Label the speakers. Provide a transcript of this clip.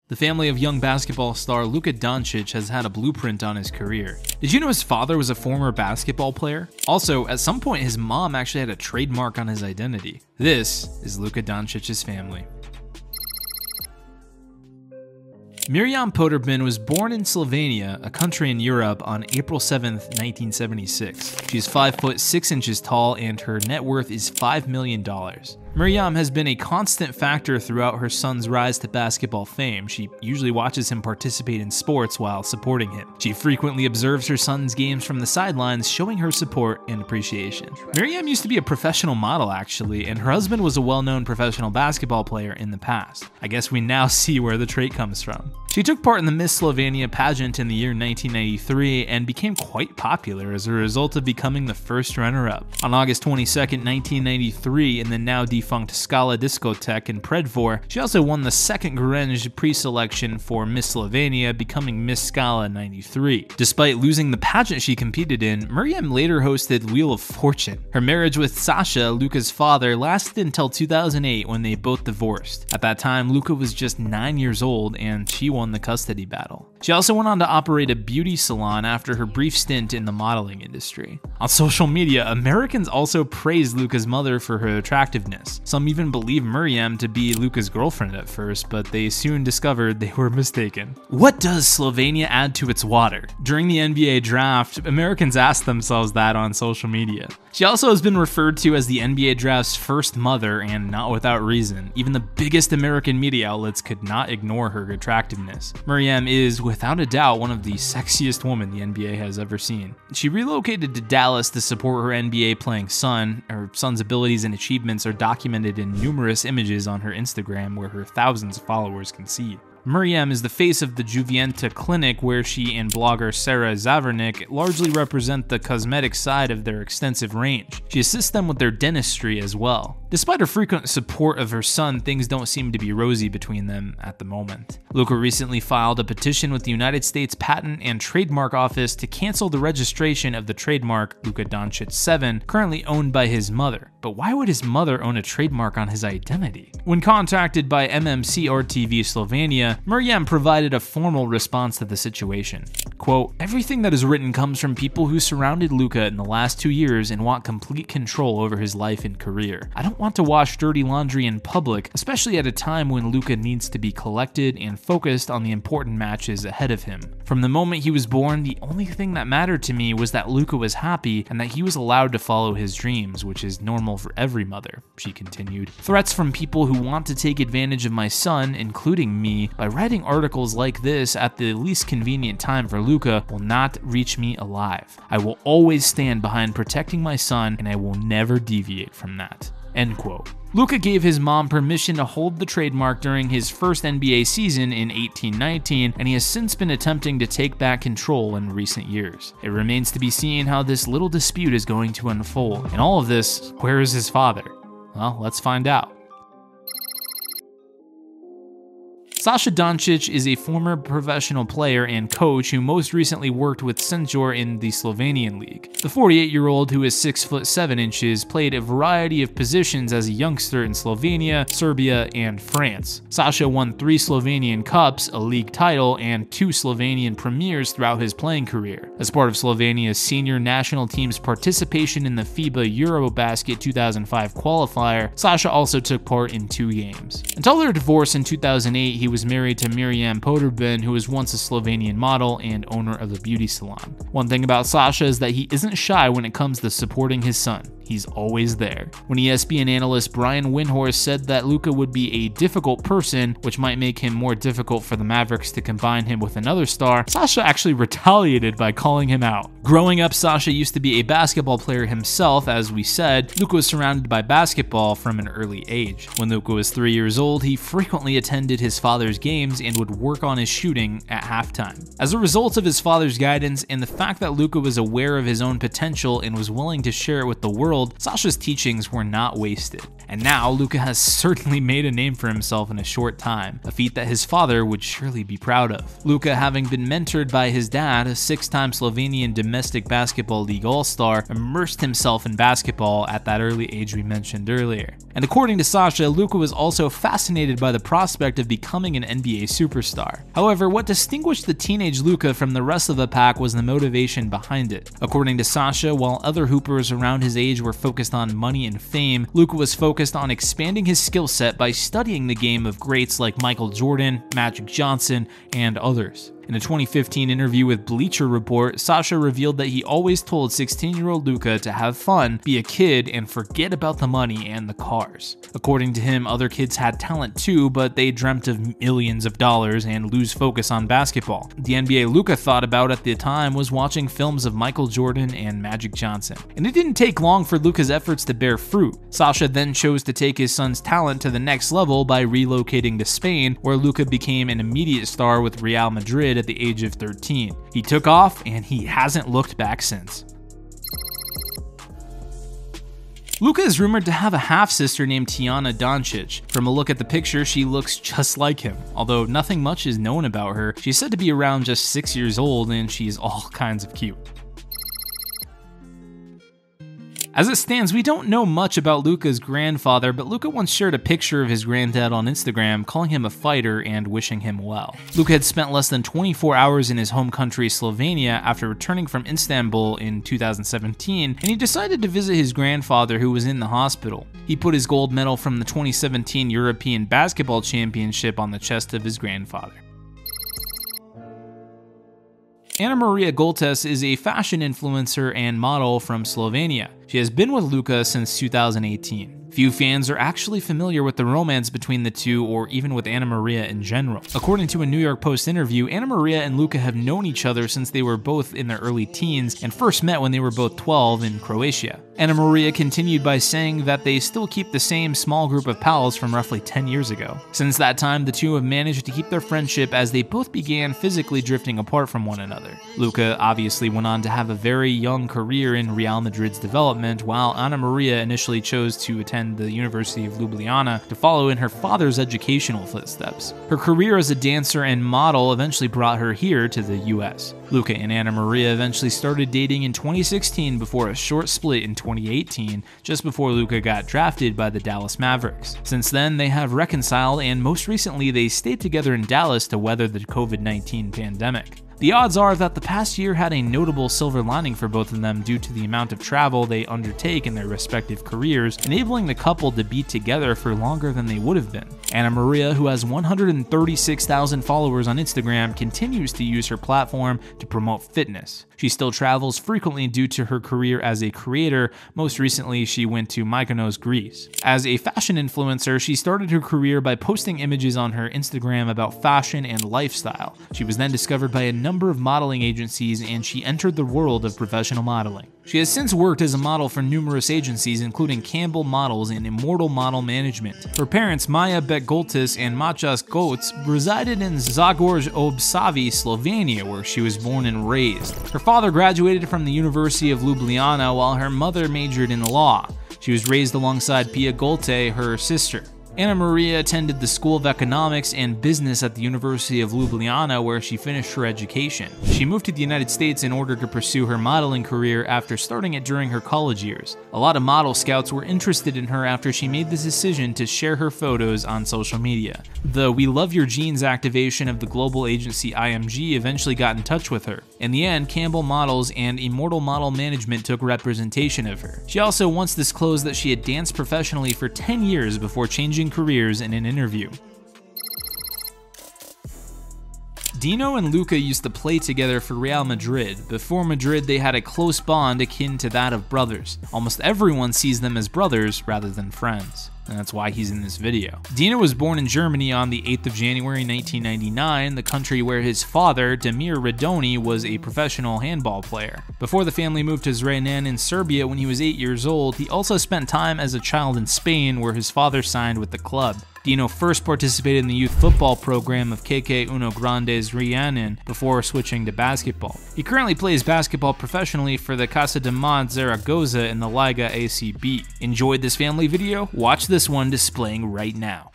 Speaker 1: The family of young basketball star Luka Dončić has had a blueprint on his career. Did you know his father was a former basketball player? Also, at some point his mom actually had a trademark on his identity. This is Luka Doncic's family. Mirjam Podobin was born in Slovenia, a country in Europe, on April 7, 1976. She's 5 foot 6 inches tall and her net worth is $5 million. Mirjam has been a constant factor throughout her son's rise to basketball fame. She usually watches him participate in sports while supporting him. She frequently observes her son's games from the sidelines, showing her support and appreciation. Mirjam used to be a professional model actually, and her husband was a well-known professional basketball player in the past. I guess we now see where the trait comes from. She took part in the Miss Slovenia pageant in the year 1993 and became quite popular as a result of becoming the first runner-up. On August 22, 1993, in the now defunct Scala discotheque in Predvor, she also won the second Gorenj pre-selection for Miss Slovenia, becoming Miss Scala 93. Despite losing the pageant she competed in, Mirjam later hosted Wheel of Fortune. Her marriage with Sasha, Luka's father, lasted until 2008 when they both divorced. At that time, Luka was just 9 years old and she won the custody battle. She also went on to operate a beauty salon after her brief stint in the modeling industry. On social media, Americans also praised Luka's mother for her attractiveness. Some even believed Mirjam to be Luka's girlfriend at first, but they soon discovered they were mistaken. What does Slovenia add to its water? During the NBA draft, Americans asked themselves that on social media. She also has been referred to as the NBA draft's first mother, and not without reason. Even the biggest American media outlets could not ignore her attractiveness. Mirjam is, without a doubt, one of the sexiest women the NBA has ever seen. She relocated to Dallas to support her NBA playing son. Her son's abilities and achievements are documented in numerous images on her Instagram, where her thousands of followers can see. Mirjam is the face of the Juventa clinic, where she and blogger Sarah Zavernik largely represent the cosmetic side of their extensive range. She assists them with their dentistry as well. Despite her frequent support of her son, things don't seem to be rosy between them at the moment. Luka recently filed a petition with the United States Patent and Trademark Office to cancel the registration of the trademark Luka Dončić 7, currently owned by his mother. But why would his mother own a trademark on his identity? When contacted by MMC RTV Slovenia, Mirjam provided a formal response to the situation. Quote, "Everything that is written comes from people who surrounded Luka in the last 2 years and want complete control over his life and career. I don't want to wash dirty laundry in public, especially at a time when Luka needs to be collected and focused on the important matches ahead of him. From the moment he was born, the only thing that mattered to me was that Luka was happy and that he was allowed to follow his dreams, which is normal for every mother," she continued. "Threats from people who want to take advantage of my son, including me, by writing articles like this at the least convenient time for Luka will not reach me alive. I will always stand behind protecting my son and I will never deviate from that." End quote. Luka gave his mom permission to hold the trademark during his first NBA season in 18-19, and he has since been attempting to take back control in recent years. It remains to be seen how this little dispute is going to unfold. In all of this, where is his father? Well, let's find out. Sasha Doncic is a former professional player and coach who most recently worked with Šenčur in the Slovenian league. The 48-year-old, who is 6 foot 7 inches, played a variety of positions as a youngster in Slovenia, Serbia, and France. Sasha won 3 Slovenian Cups, a league title, and 2 Slovenian premiers throughout his playing career. As part of Slovenia's senior national team's participation in the FIBA Eurobasket 2005 qualifier, Sasha also took part in 2 games. Until their divorce in 2008, he was married to Mirjam Podobin, who was once a Slovenian model and owner of a beauty salon. One thing about Sasha is that he isn't shy when it comes to supporting his son. He's always there. When ESPN analyst Brian Windhorst said that Luka would be a difficult person, which might make him more difficult for the Mavericks to combine him with another star, Sasha actually retaliated by calling him out. Growing up, Sasha used to be a basketball player himself. As we said, Luka was surrounded by basketball from an early age. When Luka was 3 years old, he frequently attended his father's games and would work on his shooting at halftime. As a result of his father's guidance and the fact that Luka was aware of his own potential and was willing to share it with the world, world, Sasha's teachings were not wasted. And now, Luka has certainly made a name for himself in a short time, a feat that his father would surely be proud of. Luka, having been mentored by his dad, a 6-time Slovenian domestic basketball league all-star, immersed himself in basketball at that early age we mentioned earlier. And according to Sasha, Luka was also fascinated by the prospect of becoming an NBA superstar. However, what distinguished the teenage Luka from the rest of the pack was the motivation behind it. According to Sasha, while other hoopers around his age were focused on money and fame, Luka was focused on expanding his skill set by studying the game of greats like Michael Jordan, Magic Johnson, and others. In a 2015 interview with Bleacher Report, Sasha revealed that he always told 16-year-old Luka to have fun, be a kid, and forget about the money and the cars. According to him, other kids had talent too, but they dreamt of millions of dollars and lose focus on basketball. The NBA Luka thought about at the time was watching films of Michael Jordan and Magic Johnson. And it didn't take long for Luka's efforts to bear fruit. Sasha then chose to take his son's talent to the next level by relocating to Spain, where Luka became an immediate star with Real Madrid at the age of 13. He took off and he hasn't looked back since. Luka is rumored to have a half-sister named Tiana Doncic. From a look at the picture, she looks just like him. Although nothing much is known about her, she's said to be around just 6 years old and she's all kinds of cute. As it stands, we don't know much about Luka's grandfather, but Luka once shared a picture of his granddad on Instagram, calling him a fighter and wishing him well. Luka had spent less than 24 hours in his home country, Slovenia, after returning from Istanbul in 2017, and he decided to visit his grandfather who was in the hospital. He put his gold medal from the 2017 European Basketball Championship on the chest of his grandfather. Ana Maria Goltes is a fashion influencer and model from Slovenia. She has been with Luka since 2018. Few fans are actually familiar with the romance between the two or even with Ana Maria in general. According to a New York Post interview, Ana Maria and Luka have known each other since they were both in their early teens and first met when they were both 12 in Croatia. Ana Maria continued by saying that they still keep the same small group of pals from roughly 10 years ago. Since that time, the two have managed to keep their friendship as they both began physically drifting apart from one another. Luka obviously went on to have a very young career in Real Madrid's development, while Ana Maria initially chose to attend the University of Ljubljana to follow in her father's educational footsteps. Her career as a dancer and model eventually brought her here to the US. Luka and Ana Maria eventually started dating in 2016 before a short split in 2018, just before Luka got drafted by the Dallas Mavericks. Since then, they have reconciled, and most recently they stayed together in Dallas to weather the COVID-19 pandemic. The odds are that the past year had a notable silver lining for both of them due to the amount of travel they undertake in their respective careers, enabling the couple to be together for longer than they would have been. Ana Maria, who has 136,000 followers on Instagram, continues to use her platform to promote fitness. She still travels frequently due to her career as a creator. Most recently, she went to Mykonos, Greece. As a fashion influencer, she started her career by posting images on her Instagram about fashion and lifestyle. She was then discovered by a number of modeling agencies, and she entered the world of professional modeling. She has since worked as a model for numerous agencies, including Campbell Models and Immortal Model Management. Her parents, Maja Goltes and Macias Goetz, resided in Zagorje ob Savi, Slovenia, where she was born and raised. Her father graduated from the University of Ljubljana, while her mother majored in law. She was raised alongside Pia Golte, her sister. Ana Maria attended the School of Economics and Business at the University of Ljubljana, where she finished her education. She moved to the United States in order to pursue her modeling career after starting it during her college years. A lot of model scouts were interested in her after she made the decision to share her photos on social media. The We Love Your Jeans activation of the global agency IMG eventually got in touch with her. In the end, Campbell Models and Immortal Model Management took representation of her. She also once disclosed that she had danced professionally for 10 years before changing careers in an interview. Dino and Luka used to play together for Real Madrid. Before Madrid, they had a close bond akin to that of brothers. Almost everyone sees them as brothers rather than friends. and that's why he's in this video. Dino was born in Germany on the 8th of January 1999, the country where his father, Damir Radoni, was a professional handball player. Before the family moved to Zrenjanin in Serbia when he was 8 years old, he also spent time as a child in Spain where his father signed with the club. Dino first participated in the youth football program of KK Uno Grandes Zrenjanin before switching to basketball. He currently plays basketball professionally for the Casa de Mod Zaragoza in the Liga ACB. Enjoyed this family video? Watch this one displaying right now.